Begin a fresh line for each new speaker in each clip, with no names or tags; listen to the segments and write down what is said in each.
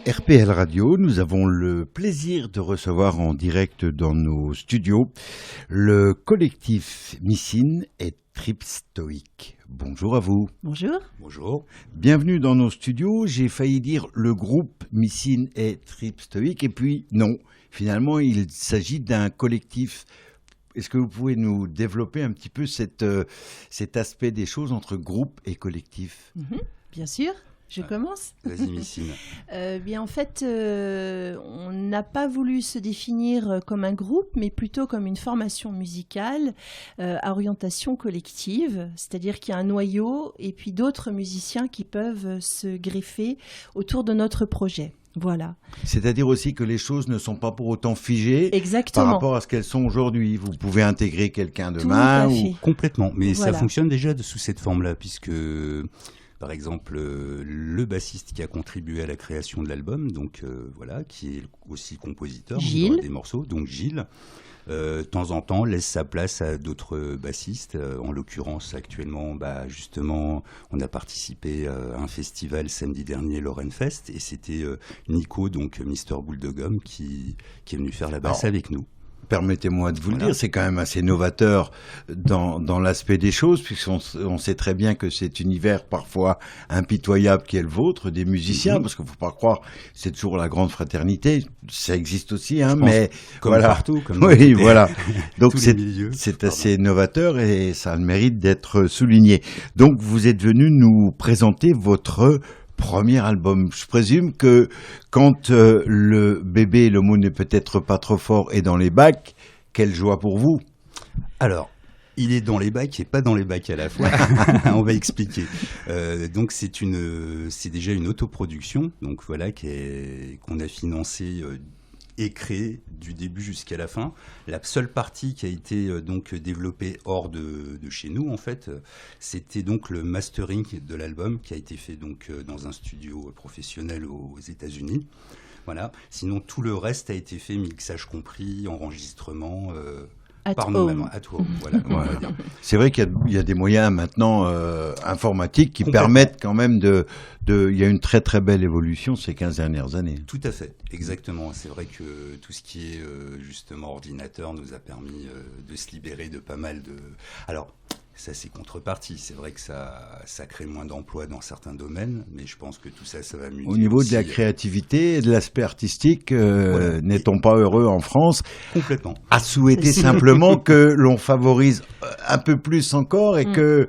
RPL Radio, nous avons le plaisir de recevoir en direct dans nos studios le collectif Missine et Tripstoïque. Bonjour à vous.
Bonjour.
Bonjour.
Bienvenue dans nos studios. J'ai failli dire le groupe Missine et Tripstoïque et puis non, finalement il s'agit d'un collectif. Est-ce que vous pouvez nous développer un petit peu cet aspect des choses entre groupe et collectif ?
Bien sûr. Je commence.
Vas-y, Missine.
En fait, on n'a pas voulu se définir comme un groupe, mais plutôt comme une formation musicale à orientation collective, c'est-à-dire qu'il y a un noyau et puis d'autres musiciens qui peuvent se greffer autour de notre projet. Voilà.
C'est-à-dire aussi que les choses ne sont pas pour autant figées.
Exactement.
Par rapport à ce qu'elles sont aujourd'hui. Vous pouvez intégrer quelqu'un demain.
Complètement, mais
voilà.
Ça fonctionne déjà sous cette forme-là, puisque... Par exemple, le bassiste qui a contribué à la création de l'album, qui est aussi compositeur des morceaux, donc Gilles, de temps en temps laisse sa place à d'autres bassistes. En l'occurrence, actuellement, justement, on a participé à un festival samedi dernier, Lorraine-Fest, et c'était Nico, donc Mister Boule de Gomme, qui est venu faire la basse avec nous.
Permettez-moi de vous le dire, c'est quand même assez novateur dans l'aspect des choses, puisqu'on sait très bien que cet univers parfois impitoyable qui est le vôtre, des musiciens, parce qu'il ne faut pas croire, c'est toujours la grande fraternité, ça existe aussi, mais
comme
voilà.
Partout, comme
oui, voilà. Donc
c'est
assez novateur et ça a le mérite d'être souligné. Donc vous êtes venu nous présenter votre premier album. Je présume que quand le bébé, le mot n'est peut-être pas trop fort, est dans les bacs, quelle joie pour vous.
Alors, il est dans les bacs et pas dans les bacs à la fois. On va expliquer. Donc c'est déjà une autoproduction, donc voilà qu'on a financée et créée du début jusqu'à la fin. La seule partie qui a été donc développée hors de chez nous, en fait, c'était donc le mastering de l'album qui a été fait donc dans un studio professionnel aux États-Unis. Voilà. Sinon, tout le reste a été fait, mixage compris, enregistrement. Par nous-mêmes, à toi. Voilà, on va dire.
C'est vrai qu'il y a des moyens maintenant informatiques qui permettent quand même il y a une très très belle évolution ces 15 dernières années.
Tout à fait, exactement. C'est vrai que tout ce qui est justement ordinateur nous a permis de se libérer de pas mal de... Alors, ça c'est contrepartie. C'est vrai que ça crée moins d'emplois dans certains domaines, mais je pense que tout ça va muter.
Au niveau de la créativité et de l'aspect artistique, n'est-on pas heureux en France ?
Complètement.
À souhaiter simplement que l'on favorise un peu plus encore et que...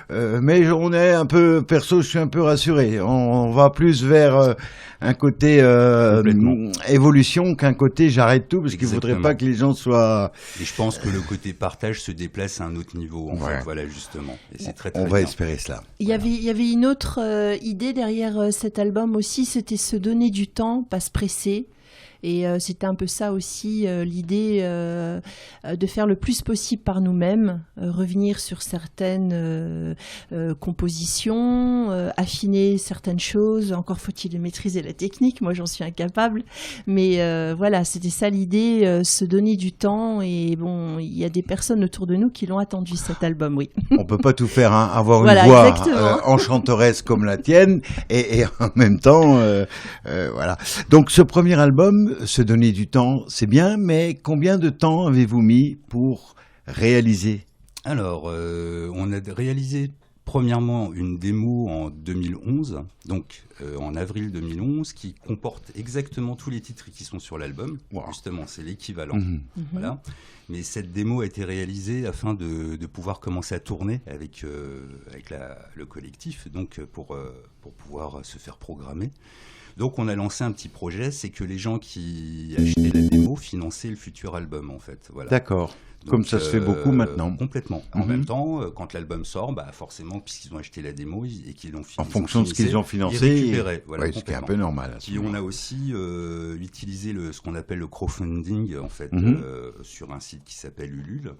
mais on est un peu... Perso, je suis un peu rassuré. On va plus vers un côté évolution qu'un côté j'arrête tout, parce qu'il ne faudrait pas que les gens soient...
Et je pense que le côté partage se déplace à un autre niveau, en fait. Voilà, justement. Et c'est très, très
on va espérer cela.
Il y avait une autre idée derrière cet album aussi, c'était se donner du temps, pas se presser. Et c'était un peu ça aussi, l'idée de faire le plus possible par nous-mêmes, revenir sur certaines compositions, affiner certaines choses. Encore faut-il maîtriser la technique, moi j'en suis incapable. Mais voilà, c'était ça l'idée, se donner du temps. Et bon, il y a des personnes autour de nous qui l'ont attendu cet album, oui.
On peut pas tout faire, hein, avoir
voilà,
une voix enchanteresse comme la tienne et en même temps, voilà. Donc ce premier album, se donner du temps, c'est bien, mais combien de temps avez-vous mis pour réaliser ?
Alors, on a réalisé premièrement une démo en 2011, donc en avril 2011, qui comporte exactement tous les titres qui sont sur l'album. Wow. Justement, c'est l'équivalent. Voilà. Mais cette démo a été réalisée afin de pouvoir commencer à tourner avec le collectif, donc pour pouvoir se faire programmer. Donc on a lancé un petit projet, c'est que les gens qui achetaient la démo finançaient le futur album, en fait. Voilà.
D'accord. Donc, comme ça se fait beaucoup maintenant.
Complètement. En même temps, quand l'album sort, forcément, puisqu'ils ont acheté la démo et qu'ils l'ont financé,
en fonction de ce qu'ils ont financé,
ils récupéraient. Voilà,
ce qui est un peu normal.
Puis on a aussi utilisé ce qu'on appelle le crowdfunding, en fait, sur un site qui s'appelle Ulule.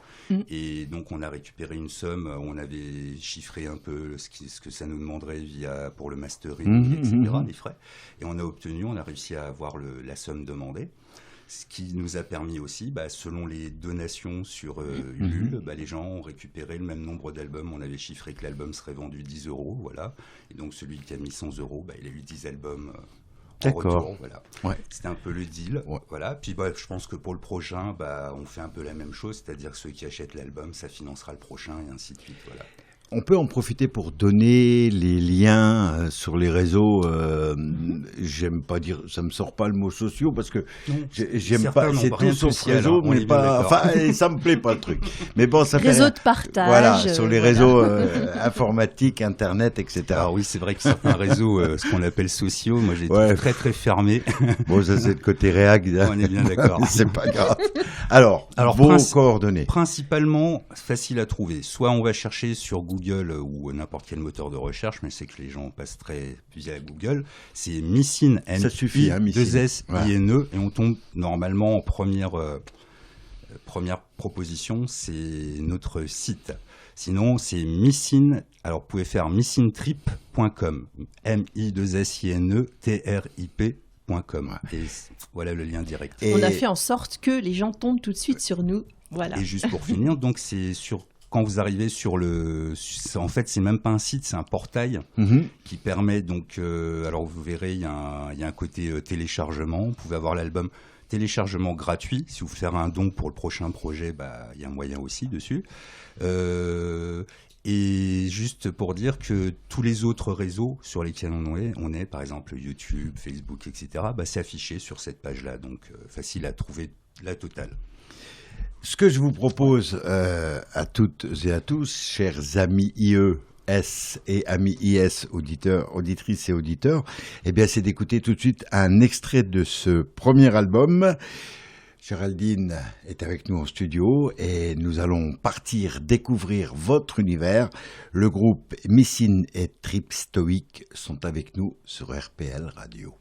Et donc on a récupéré une somme, on avait chiffré un peu ce que ça nous demanderait pour le mastering, etc., les frais. Et on a réussi à avoir la somme demandée. Ce qui nous a permis aussi, selon les donations sur Ulule, les gens ont récupéré le même nombre d'albums. On avait chiffré que l'album serait vendu 10 €, voilà. Et donc celui qui a mis 100 €, il a eu 10 albums
D'accord.
retour, voilà.
Ouais.
C'était un peu le deal.
Ouais.
Voilà. Puis je pense que pour le prochain, on fait un peu la même chose, c'est-à-dire que ceux qui achètent l'album, ça financera le prochain et ainsi de suite. Voilà.
On peut en profiter pour donner les liens sur les réseaux. J'aime pas dire, ça me sort pas le mot sociaux parce que j'aime pas. C'est tout sauf réseau, mais pas. Enfin, ça me plaît pas le truc. Mais bon, ça fait
réseau de partage.
Voilà, sur les réseaux informatiques, internet, etc.
Alors oui, c'est vrai que certains réseaux, ce qu'on appelle sociaux, moi j'ai été très très fermé.
Bon, ça c'est le côté réac.
On est bien d'accord.
C'est pas grave. Alors vos coordonnées.
Principalement facile à trouver. Soit on va chercher sur Google ou n'importe quel moteur de recherche, mais je sais que les gens passent très via Google. C'est Missine,
ça suffit,
M-I-2-S-I-N-E, et on tombe normalement en première proposition, c'est notre site. Sinon, c'est Missine. Alors, vous pouvez faire missintrip.com, M-I-2-S-I-N-E-T-R-I-P.com. Et voilà le lien direct.
On a fait en sorte que les gens tombent tout de suite sur nous. Voilà.
Et juste pour finir, donc c'est quand vous arrivez sur en fait, c'est même pas un site, c'est un portail qui permet donc. Alors vous verrez, il y a un côté téléchargement. Vous pouvez avoir l'album téléchargement gratuit. Si vous faites un don pour le prochain projet, il y a un moyen aussi dessus. Et juste pour dire que tous les autres réseaux sur lesquels on est, par exemple YouTube, Facebook, etc., c'est affiché sur cette page-là, donc facile à trouver la totale.
Ce que je vous propose à toutes et à tous, chers amis IES et amis IS, auditrices et auditeurs, c'est d'écouter tout de suite un extrait de ce premier album. Géraldine est avec nous en studio et nous allons partir découvrir votre univers. Le groupe Missine et Trip Stoic sont avec nous sur RPL Radio.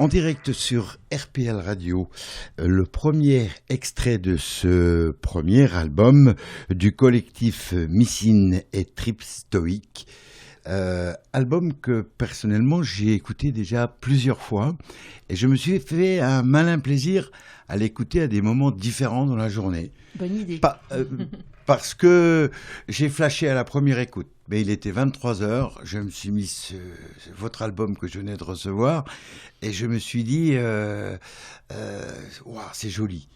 En direct sur RPL Radio, le premier extrait de ce premier album du collectif Missine et Trip Stoic. Album que personnellement j'ai écouté déjà plusieurs fois et je me suis fait un malin plaisir à l'écouter à des moments différents dans la journée.
Bonne idée.
Parce que j'ai flashé à la première écoute. Mais il était 23h, je me suis mis votre album que je venais de recevoir et je me suis dit, wow, c'est joli.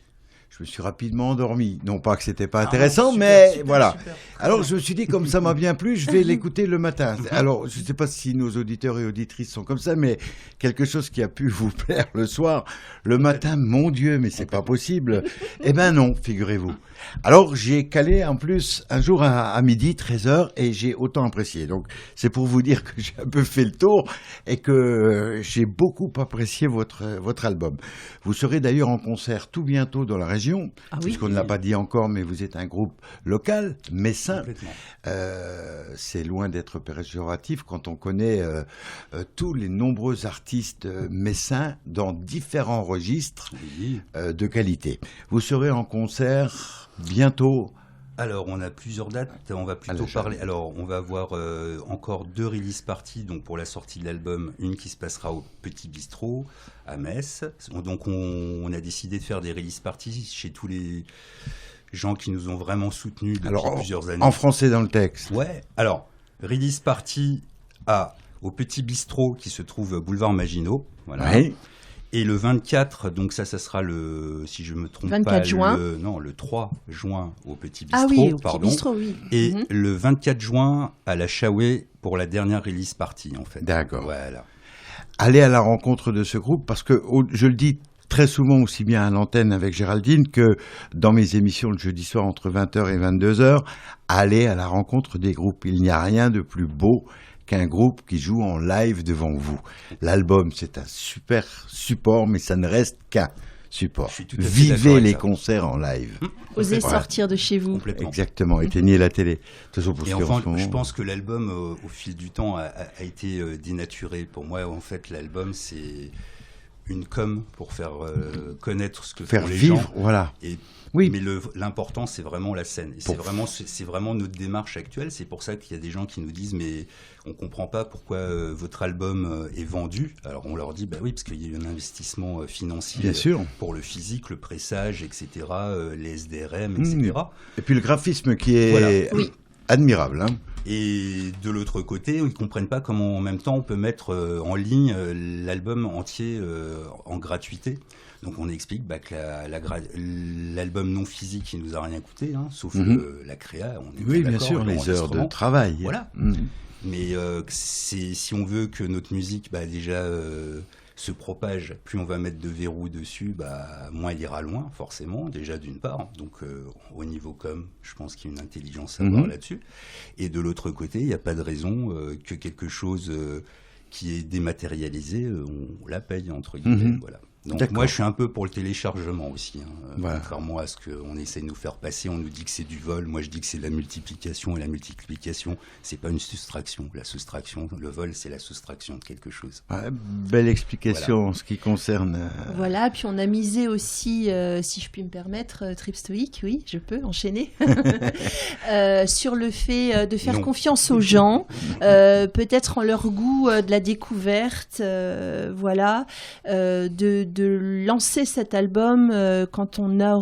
Je me suis rapidement endormi. Non pas que c'était pas intéressant, mais voilà. Super. Alors je me suis dit, comme ça m'a bien plu, je vais l'écouter le matin. Alors je ne sais pas si nos auditeurs et auditrices sont comme ça, mais quelque chose qui a pu vous plaire le soir, le matin, mon Dieu, mais c'est pas possible. Eh ben non, figurez-vous. Alors j'ai calé en plus un jour à midi, 13h, et j'ai autant apprécié. Donc c'est pour vous dire que j'ai un peu fait le tour et que j'ai beaucoup apprécié votre album. Vous serez d'ailleurs en concert tout bientôt dans la région. Puisqu'on ne l'a pas dit encore, mais vous êtes un groupe local, messin. C'est loin d'être péjoratif quand on connaît tous les nombreux artistes messins dans différents registres de qualité. Vous serez en concert bientôt.
Alors, on a plusieurs dates. On va plutôt parler. Alors, on va avoir encore 2 release parties. Donc, pour la sortie de l'album, une qui se passera au Petit Bistrot à Metz. Donc, on a décidé de faire des release parties chez tous les gens qui nous ont vraiment soutenus depuis plusieurs années.
En français dans le texte.
Ouais. Alors, release party au Petit Bistrot qui se trouve boulevard Maginot. Voilà.
Oui.
Et le 24, donc ça sera si je me trompe
24 juin.
Le 3 juin au Petit Bistrot.
Ah oui, au Petit Bistrot, oui.
Et le 24 juin à la Chaoué pour la dernière release party, en fait.
D'accord.
Voilà.
Allez à la rencontre de ce groupe parce que, je le dis très souvent aussi bien à l'antenne avec Géraldine que dans mes émissions le jeudi soir entre 20h et 22h, allez à la rencontre des groupes. Il n'y a rien de plus beau qu'un groupe qui joue en live devant vous. L'album, c'est un super support, mais ça ne reste qu'un support. Vivez les concerts en live.
Osez sortir de chez vous.
Exactement, éteignez la télé.
Et enfin, je pense que l'album, au fil du temps, a été dénaturé. Pour moi, en fait, l'album, c'est une com pour faire connaître ce que font les gens.
Voilà.
Mais l'important, c'est vraiment la scène. Et c'est vraiment notre démarche actuelle. C'est pour ça qu'il y a des gens qui nous disent mais on comprend pas pourquoi votre album est vendu. Alors on leur dit bah oui parce qu'il y a eu un investissement financier pour le physique, le pressage, etc., les SDRM, etc.
Et puis le graphisme qui est admirable. Hein.
Et de l'autre côté, ils ne comprennent pas comment en même temps on peut mettre en ligne l'album entier en gratuité. Donc on explique que l'album non physique, il nous a rien coûté, sauf la créa. On est
bien sûr, les heures de travail.
Voilà. Mais si on veut que notre musique déjà se propage, plus on va mettre de verrous dessus, moins il ira loin, forcément, déjà d'une part. Donc au niveau com, je pense qu'il y a une intelligence à avoir là-dessus. Et de l'autre côté, il n'y a pas de raison que quelque chose qui est dématérialisé, on la paye, entre guillemets. Voilà. Donc moi, je suis un peu pour le téléchargement aussi. Contrairement à ce qu'on essaie de nous faire passer, on nous dit que c'est du vol. Moi, je dis que c'est de la multiplication. Et la multiplication, c'est pas une soustraction. La soustraction, le vol, c'est la soustraction de quelque chose.
Belle explication en ce qui concerne...
Voilà, puis on a misé aussi, si je puis me permettre, Trip Stoic, oui, je peux enchaîner, sur le fait de faire confiance aux gens, peut-être en leur goût de la découverte, de lancer cet album quand on a,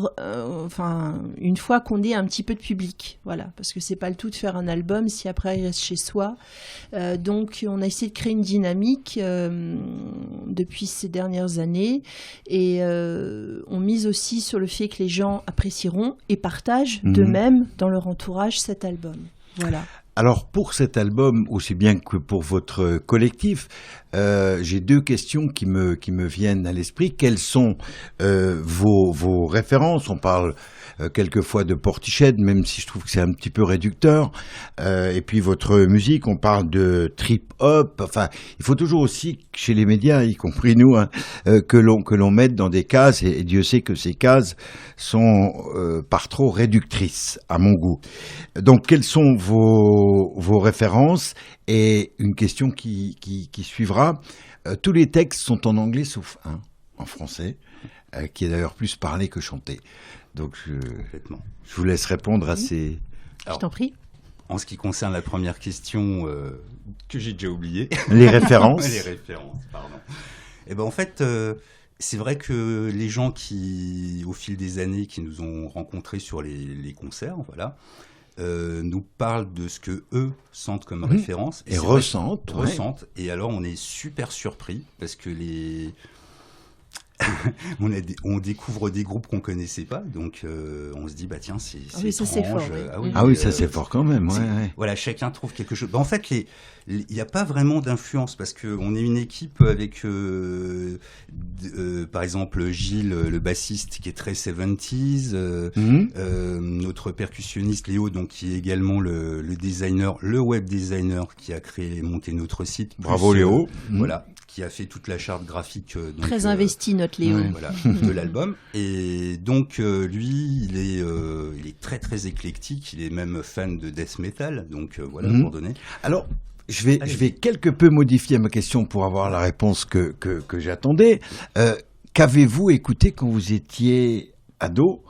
une fois qu'on est un petit peu de public, voilà, parce que c'est pas le tout de faire un album si après il reste chez soi. Donc on a essayé de créer une dynamique depuis ces dernières années et on mise aussi sur le fait que les gens apprécieront et partagent d'eux-mêmes dans leur entourage cet album. Voilà.
Alors pour cet album, aussi bien que pour votre collectif, j'ai 2 questions qui me viennent à l'esprit. Quelles sont vos références ? On parle quelquefois de Portiched, même si je trouve que c'est un petit peu réducteur. Et puis votre musique, on parle de trip-hop. Enfin, il faut toujours aussi, chez les médias, y compris nous, que l'on mette dans des cases, et Dieu sait que ces cases sont par trop réductrices, à mon goût. Donc, quelles sont vos références ? Et une question qui suivra, tous les textes sont en anglais sauf un, en français, qui est d'ailleurs plus parlé que chanté. Donc je vous laisse répondre à ces...
Je t'en prie.
En ce qui concerne la première question, que j'ai déjà oubliée.
Les références.
Les références, pardon. Et ben en fait, c'est vrai que les gens qui, au fil des années, qui nous ont rencontrés sur les concerts, voilà, nous parlent de ce que eux sentent comme référence.
Et ressentent.
Ressentent. Et alors, on est super surpris parce que on découvre des groupes qu'on connaissait pas, donc on se dit bah tiens c'est
ça c'est fort.
Oui, ça c'est fort quand même. Ouais.
Voilà, chacun trouve quelque chose. En fait, il n'y a pas vraiment d'influence parce que on est une équipe avec par exemple Gilles, le bassiste, qui est très 70s, notre percussionniste Léo, donc qui est également le designer, le web designer qui a monté notre site.
Bravo Léo.
Voilà. Qui a fait toute la charte graphique. Donc,
très investi, notre Léo.
Voilà, de l'album. Et donc, lui, il est très, très éclectique. Il est même fan de death metal. Donc, voilà, pour donner.
Alors, je vais quelque peu modifier ma question pour avoir la réponse que j'attendais. Qu'avez-vous écouté quand vous étiez ado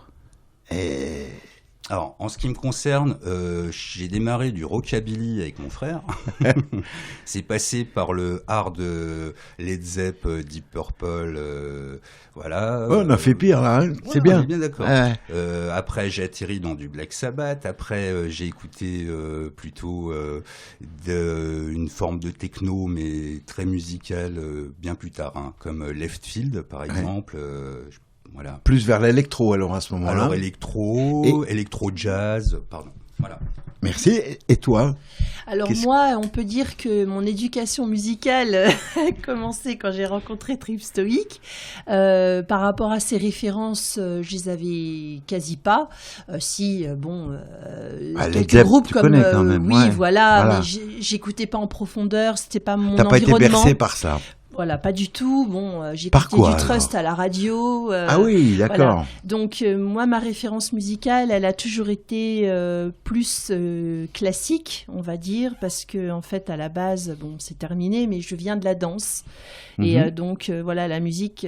Alors, en ce qui me concerne, j'ai démarré du rockabilly avec mon frère. C'est passé par le hard Led Zepp, Deep Purple, voilà.
On a fait pire là, hein. C'est
Ouais,
bien.
On est bien d'accord.
Ouais.
Après, j'ai atterri dans du Black Sabbath. Après, j'ai écouté plutôt une forme de techno, mais très musicale, bien plus tard, hein, comme Left Field, par exemple. Voilà.
Plus vers l'électro alors à ce moment-là.
Alors électro-jazz, pardon. Voilà.
Merci. Et toi?
Alors moi, on peut dire que mon éducation musicale a commencé quand j'ai rencontré Trip Stoic. Par rapport à ces références, je les avais quasi pas. Quelques groupes comme
quand même.
Oui, voilà. Mais j'écoutais pas en profondeur. C'était pas mon environnement.
T'as pas été bercé par ça?
Voilà, pas du tout. Bon, j'écoutais du Trust à la radio.
Ah oui, d'accord.
Voilà. Donc, moi, ma référence musicale, elle a toujours été plus classique, on va dire, parce que, en fait, à la base, bon, c'est terminé, mais je viens de la danse. Et donc, voilà, la musique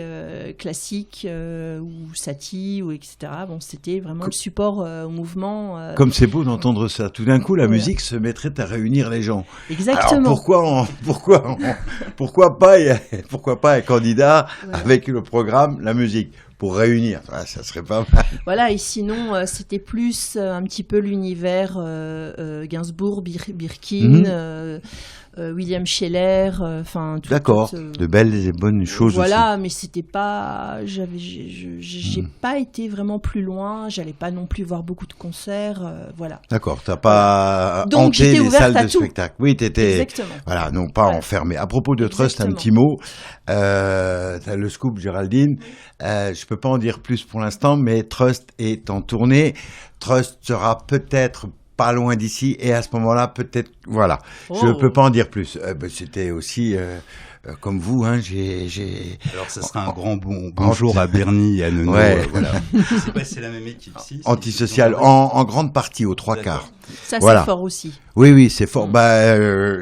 classique ou Satie, ou etc., bon, c'était vraiment le support au mouvement.
Comme c'est beau d'entendre ça. Tout d'un coup, la musique se mettrait à réunir les gens.
Exactement.
Alors, pourquoi pas un candidat avec le programme, la musique, pour réunir? Ça serait pas mal.
Voilà, et sinon, c'était plus un petit peu l'univers Gainsbourg, Birkin, William Scheller, enfin...
D'accord, de belles et bonnes choses aussi.
Voilà, mais c'était pas... J'ai pas été vraiment plus loin, j'allais pas non plus voir beaucoup de concerts, voilà.
D'accord, t'as pas
Donc,
hanté les salles de
tout.
spectacle. Oui, t'étais...
Exactement.
Voilà, non pas enfermé. À propos de Trust, un petit mot. T'as le scoop, Géraldine. Je peux pas en dire plus pour l'instant, mais Trust est en tournée. Trust sera peut-être pas loin d'ici, et à ce moment-là, peut-être, voilà. Je peux pas en dire plus. C'était aussi, comme vous, hein,
Alors, ça sera un grand bonjour à Bernie et à Nono. Voilà. Je sais pas si c'est la même équipe.
Antisocial, en grande partie, aux 3/4.
Ça, c'est fort aussi.
Oui, c'est fort.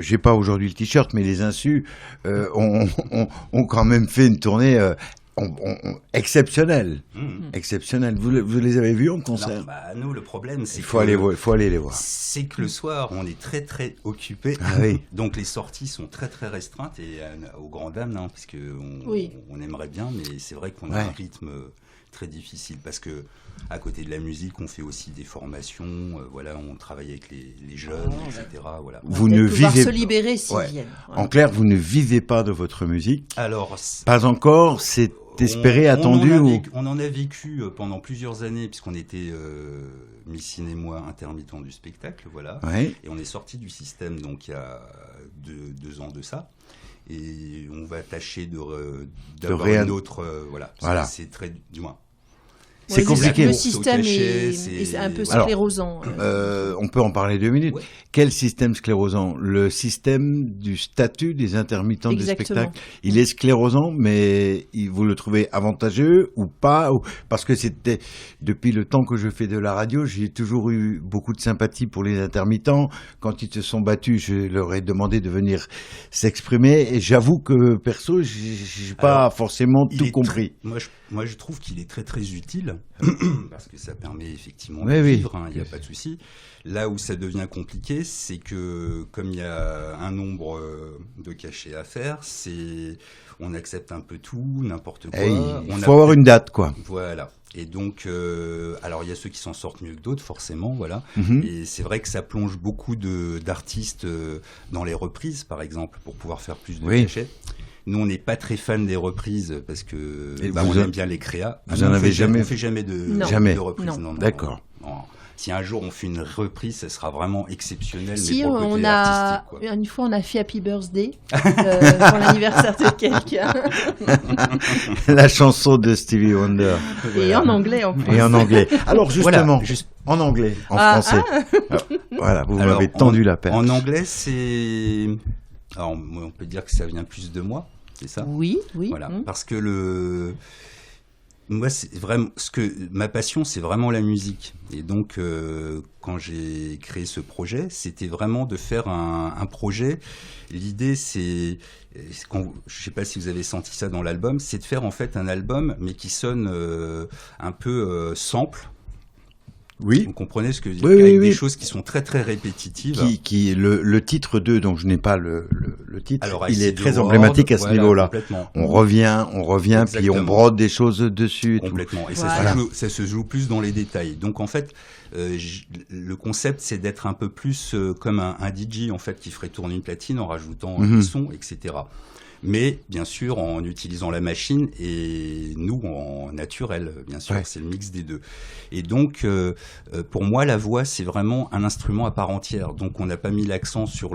J'ai pas aujourd'hui le t-shirt, mais les Insus ont quand même fait une tournée exceptionnelle. Exceptionnelle. Vous les avez vus en concert?
Non, nous, le problème, c'est
qu'il faut aller les voir.
C'est que le soir, on est très, très occupés.
Ah oui.
Donc, les sorties sont très, très restreintes, et aux grandes dames, non, parce on aimerait bien, mais c'est vrai qu'on a un rythme très difficile, parce que à côté de la musique, on fait aussi des formations, on travaille avec les jeunes, etc. Voilà.
Vous ne vivez se libérer s'ils viennent. Voilà.
En clair, vous ne vivez pas de votre musique.
Alors,
pas encore. C'est espéré, attendu.
On en a vécu pendant plusieurs années, puisqu'on était Missine et moi intermittents du spectacle, voilà.
Ouais.
Et on est sorti du système, donc il y a 2 ans de ça. Et on va tâcher d'avoir une autre, voilà. C'est très, du moins.
C'est compliqué.
Le système est un peu sclérosant.
On peut en parler 2 minutes.
Ouais.
Quel système sclérosant? Le système du statut des intermittents du
Exactement.
spectacle. Il est sclérosant, mais vous le trouvez avantageux ou pas? Parce que c'était, depuis le temps que je fais de la radio, j'ai toujours eu beaucoup de sympathie pour les intermittents. Quand ils se sont battus, je leur ai demandé de venir s'exprimer. Et j'avoue que, perso, j'ai pas forcément tout compris.
Moi, je trouve qu'il est très très utile parce que ça permet effectivement
Oui,
de
oui.
vivre, il n'y a pas de souci. Là où ça devient compliqué, c'est que comme il y a un nombre de cachets à faire, on accepte un peu tout, n'importe quoi.
Et
On
il faut avoir une date, quoi.
Voilà. Et donc, alors il y a ceux qui s'en sortent mieux que d'autres, forcément, voilà.
Mhm.
Et c'est vrai que ça plonge beaucoup d'artistes dans les reprises, par exemple, pour pouvoir faire plus de
Oui.
cachets. Nous, on n'est pas très fans des reprises parce que
Et
on
vous
aime bien les créas.
vous en avez jamais
On fait jamais de
Non.
Jamais.
de reprises.
Non.
Non, non,
D'accord.
non. Si un jour on fait une reprise, ça sera vraiment exceptionnel.
Si
mais pour le
on
côté
a
artistique, quoi.
une fois on a fait Happy Birthday pour l'anniversaire de quelqu'un
La chanson de Stevie Wonder.
et en anglais en plus.
Et en anglais. Alors justement,
Voilà,
en anglais, en
Ah,
français. Voilà, vous
Alors,
m'avez tendu la perche.
En anglais, c'est. Alors, on peut dire que ça vient plus de moi, c'est ça?
Oui, oui.
Voilà, parce que moi, c'est vraiment ma passion, c'est vraiment la musique. Et donc, quand j'ai créé ce projet, c'était vraiment de faire un projet. L'idée, je sais pas si vous avez senti ça dans l'album, c'est de faire en fait un album, mais qui sonne un peu sample.
Oui.
Vous comprenez ce que je veux
Oui,
dire,
oui,
avec
oui.
des choses qui sont très très répétitives.
Le titre 2, dont je n'ai pas le titre,
Alors,
il est
City
très
Ward,
emblématique à ce
voilà,
niveau-là.
Complètement.
On revient, puis on
Exactement.
brode des choses dessus. Et tout.
Complètement. Et
Voilà.
ça se joue plus dans les détails. Donc en fait, le concept, c'est d'être un peu plus comme un DJ en fait qui ferait tourner une platine en rajoutant des sons, etc. Mais bien sûr en utilisant la machine et nous en naturel, bien sûr,
Ouais.
c'est le mix des deux. Et donc pour moi, la voix, c'est vraiment un instrument à part entière. Donc on n'a pas mis l'accent sur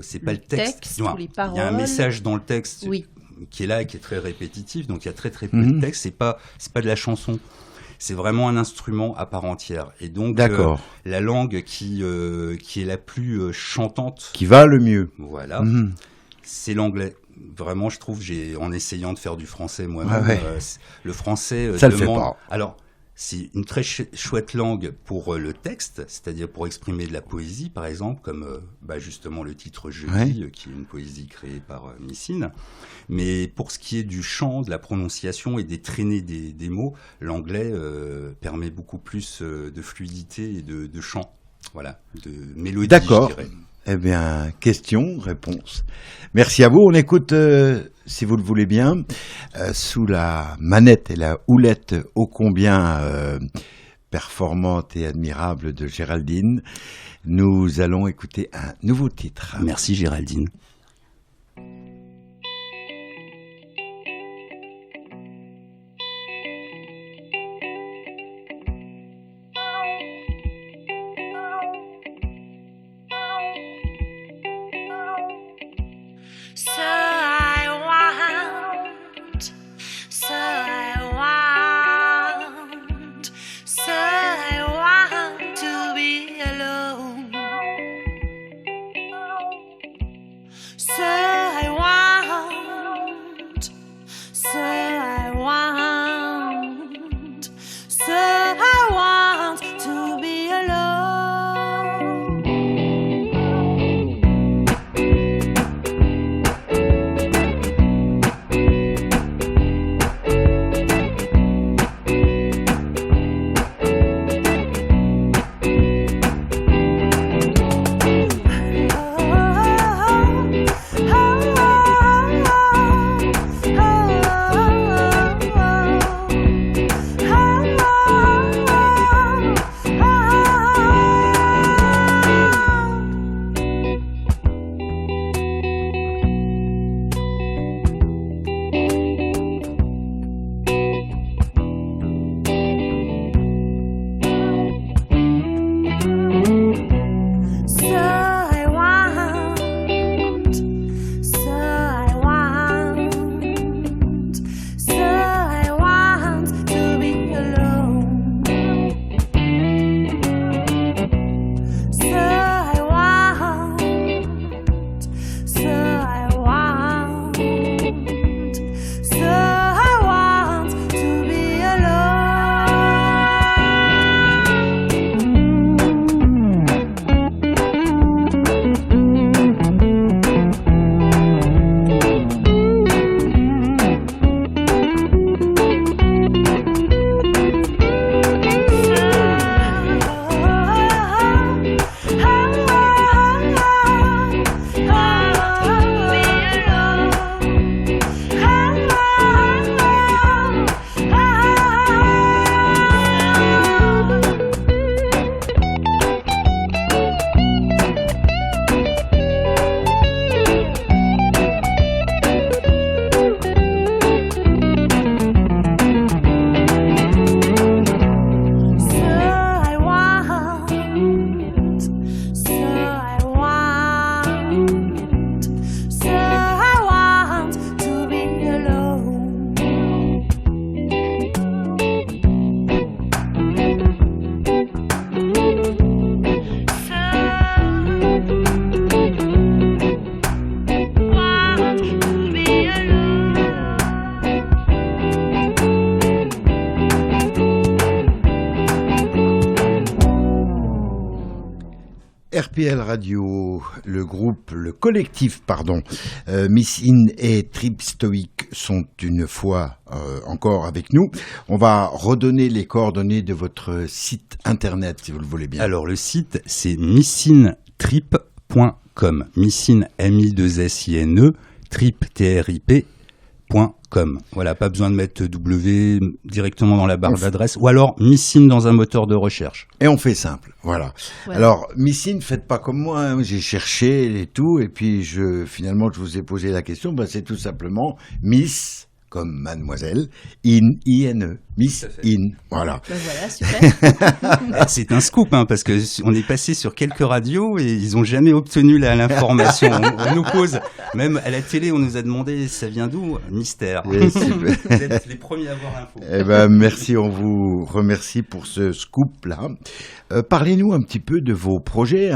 c'est pas le texte.
ou les paroles.
Il y a un message dans le texte.
Oui.
Qui est là, qui est très répétitif, donc il y a très très peu de texte, c'est pas de la chanson, c'est vraiment un instrument à part entière. Et donc
D'accord.
la langue qui est la plus chantante,
Qui va le mieux.
voilà,
Mhm.
c'est l'anglais. Vraiment, je trouve, en essayant de faire du français moi-même,
Ouais.
le français
Ça le fait
demande.
pas.
Alors, c'est une très chouette langue pour le texte, c'est-à-dire pour exprimer de la poésie, par exemple, comme justement le titre Jeudi,
Ouais.
qui est une poésie créée par Missine. Mais pour ce qui est du chant, de la prononciation et des traînées des mots, l'anglais permet beaucoup plus de fluidité et de chant, voilà, de mélodie,
D'accord.
je dirais.
Eh bien, question, réponse. Merci à vous. On écoute, si vous le voulez bien, sous la manette et la houlette ô combien performante et admirable de Géraldine, nous allons écouter un nouveau titre.
Merci Géraldine.
So I want, so I want, so I want to be alone.
RPL Radio, le collectif, Miss In et Trip Stoic sont une fois encore avec nous. On va redonner les coordonnées de votre site internet, si vous le voulez bien.
Alors, le site, c'est missintrip.com. Missin, M-I-2-S-I-N-E, trip, T-R-I-P.com. Voilà, pas besoin de mettre W directement dans la barre d'adresse, ou alors Missin dans un moteur de recherche.
Et on fait simple, voilà.
Ouais.
Alors, Missin, faites pas comme moi, hein. J'ai cherché et tout, et puis finalement, je vous ai posé la question, c'est tout simplement Miss, comme mademoiselle, I-N-E, Miss In, voilà.
Voilà, super.
C'est un scoop, parce que on est passé sur quelques radios et ils ont jamais obtenu l'information. On nous pose, même à la télé, on nous a demandé, ça vient d'où? Mystère. Vous êtes les premiers à avoir l'info.
Merci, on vous remercie pour ce scoop-là. Parlez-nous un petit peu de vos projets.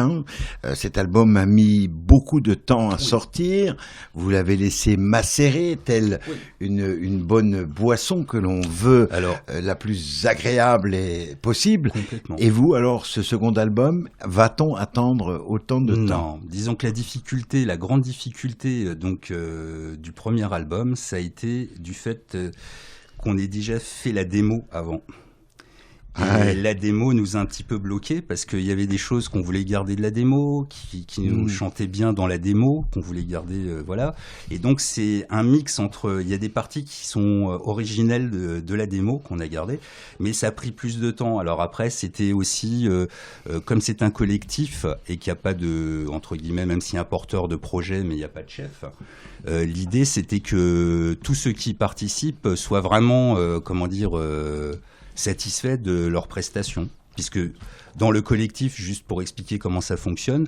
Cet album a mis beaucoup de temps à sortir. Vous l'avez laissé macérer, tel une bonne boisson que l'on veut la plus agréable possible.
Complètement.
Et vous, alors, ce second album, va-t-on attendre autant de temps?
Non, disons que la grande difficulté du premier album, ça a été du fait qu'on ait déjà fait la démo avant. Et la démo nous a un petit peu bloqués parce qu'il y avait des choses qu'on voulait garder de la démo, qui nous chantaient bien dans la démo, qu'on voulait garder, voilà. Et donc c'est un mix entre, il y a des parties qui sont originelles de la démo qu'on a gardées, mais ça a pris plus de temps. Alors après, c'était aussi, comme c'est un collectif et qu'il n'y a pas de, entre guillemets, même s'il y a un porteur de projet, mais il n'y a pas de chef, l'idée c'était que tous ceux qui participent soient vraiment, satisfaits de leurs prestations, puisque dans le collectif, juste pour expliquer comment ça fonctionne,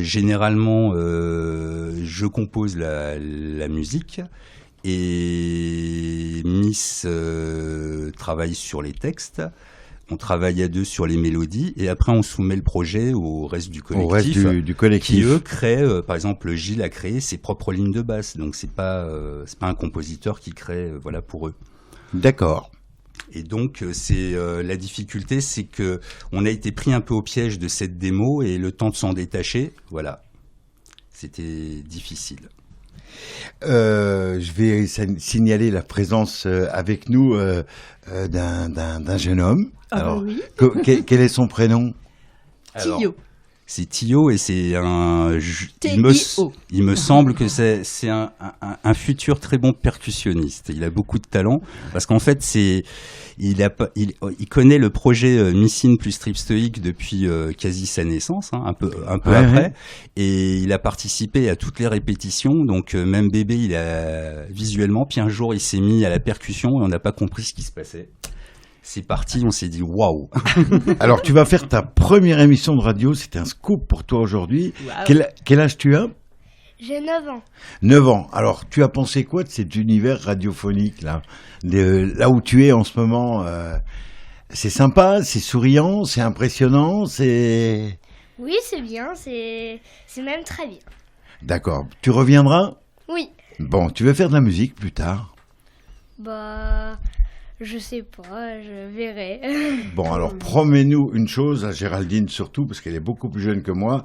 généralement je compose la musique et Miss travaille sur les textes. On travaille à deux sur les mélodies et après on soumet le projet au reste du collectif,
du collectif.
Qui eux créent, par exemple Gilles a créé ses propres lignes de basse, donc c'est pas un compositeur qui crée pour eux.
D'accord.
Et donc, la difficulté, c'est que on a été pris un peu au piège de cette démo et le temps de s'en détacher, c'était difficile.
Je vais signaler la présence avec nous d'un jeune homme. Alors,
oui.
Quel est son prénom?
Tio.
C'est Tio et c'est
T-I-O.
il me semble que c'est un futur très bon percussionniste. Il a beaucoup de talent parce qu'en fait il connaît le projet Missin plus Trip Stoic depuis quasi sa naissance, un peu après, et il a participé à toutes les répétitions. Donc même bébé, il a visuellement. Puis un jour, il s'est mis à la percussion et on n'a pas compris ce qui se passait. C'est parti, on s'est dit waouh.
Alors, tu vas faire ta première émission de radio, c'est un scoop pour toi aujourd'hui. Wow. Quel âge tu as?
J'ai 9 ans.
9 ans. Alors, tu as pensé quoi de cet univers radiophonique, là où tu es en ce moment? C'est sympa, c'est souriant, c'est impressionnant, c'est...
Oui, c'est bien, c'est même très bien.
D'accord. Tu reviendras?
Oui.
Bon, tu veux faire de la musique plus tard?
Je sais pas, je verrai.
Bon, alors promets-nous une chose, à Géraldine surtout, parce qu'elle est beaucoup plus jeune que moi.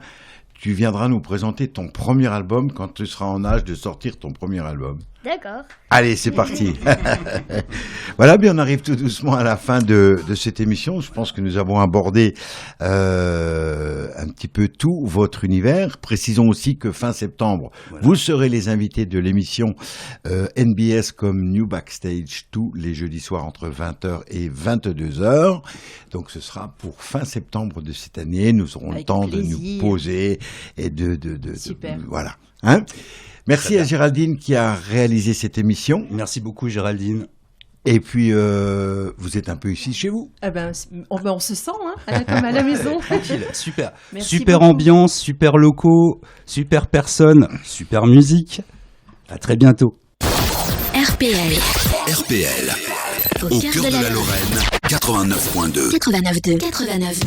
Tu viendras nous présenter ton premier album quand tu seras en âge de sortir ton premier album.
D'accord.
Allez, c'est parti. Voilà, bien, on arrive tout doucement à la fin de cette émission. Je pense que nous avons abordé un petit peu tout votre univers. Précisons aussi que fin septembre, vous serez les invités de l'émission NBS comme New Backstage tous les jeudis soirs entre 20h et 22h. Donc ce sera pour fin septembre de cette année. Nous aurons le temps de nous poser et de
Super.
Voilà. Merci à Géraldine qui a réalisé cette émission.
Merci beaucoup Géraldine.
Et puis, vous êtes un peu ici chez vous.
On se sent, comme à la maison.
Tranquille, super.
Merci
super
beaucoup.
Ambiance, super locaux, super personnes, super musique. À très bientôt.
RPL.
Au cœur de la Lorraine, 89.2.
89.2.